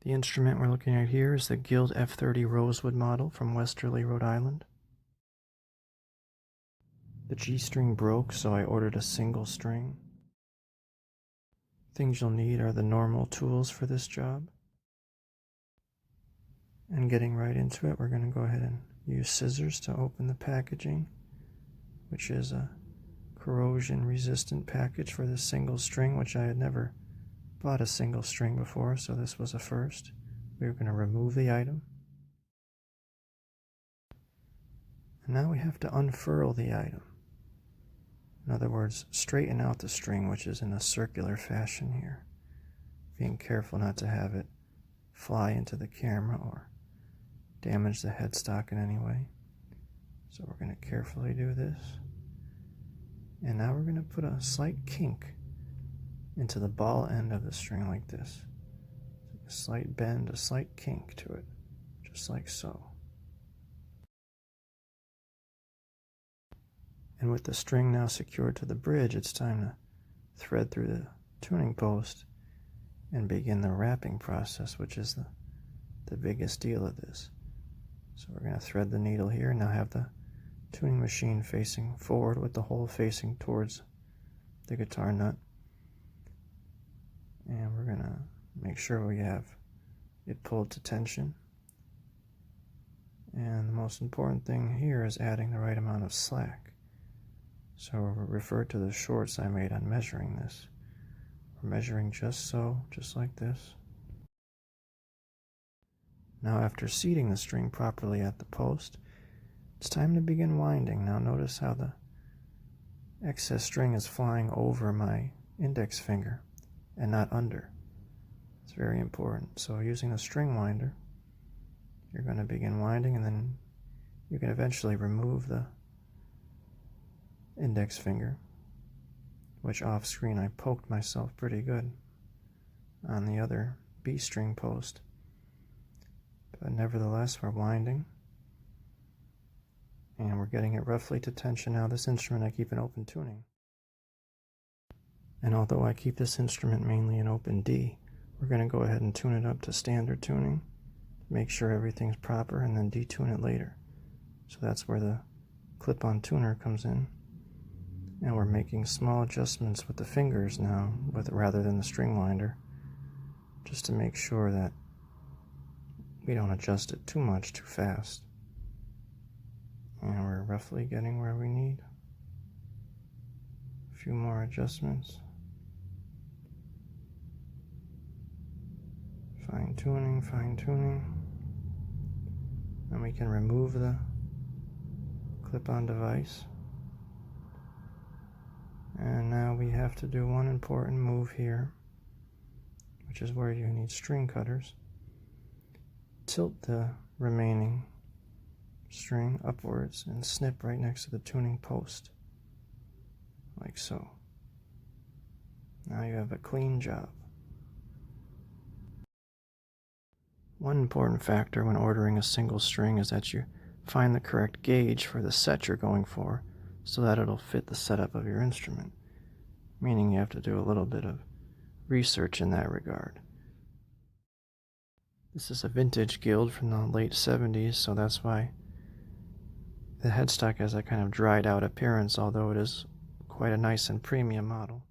The instrument we're looking at here is the Guild F30 Rosewood model from Westerly, Rhode Island. The G string broke, so I ordered a single string. Things you'll need are the normal tools for this job. And getting right into it, we're going to go ahead and use scissors to open the packaging, which is a corrosion resistant package for this single string, which I had never bought a single string before, so this was a first. We were going to remove the item. And now we have to unfurl the item. In other words, straighten out the string, which is in a circular fashion here, being careful not to have it fly into the camera or damage the headstock in any way. So we're going to carefully do this. And now we're going to put a slight kink into the ball end of the string like this. A slight bend, a slight kink to it, just like so. And with the string now secured to the bridge, it's time to thread through the tuning post and begin the wrapping process, which is the biggest deal of this. So we're going to thread the needle here and now have the tuning machine facing forward with the hole facing towards the guitar nut. And we're going to make sure we have it pulled to tension. And the most important thing here is adding the right amount of slack. So we'll refer to the shorts I made on measuring this. We're measuring just so, just like this. Now after seating the string properly at the post, it's time to begin winding. Now notice how the excess string is flying over my index finger and not under. It's very important. So using a string winder, you're going to begin winding, and then you can eventually remove the index finger, which off screen I poked myself pretty good on the other B string post. But nevertheless, we're winding and we're getting it roughly to tension. Now this instrument I keep in open tuning, and although I keep this instrument mainly in open D, we're going to go ahead and tune it up to standard tuning, make sure everything's proper, and then detune it later. So that's where the clip-on tuner comes in. And we're making small adjustments with the fingers now, rather than the string winder, just to make sure that we don't adjust it too much too fast. And we're roughly getting where we need. A few more adjustments. Fine tuning, fine tuning. And we can remove the clip-on device. And now we have to do one important move here, which is where you need string cutters. Tilt the remaining string upwards and snip right next to the tuning post, like so. Now you have a clean job. One important factor when ordering a single string is that you find the correct gauge for the set you're going for, so that it'll fit the setup of your instrument, meaning you have to do a little bit of research in that regard. This is a vintage Guild from the late 70s, so that's why the headstock has a kind of dried out appearance, although it is quite a nice and premium model.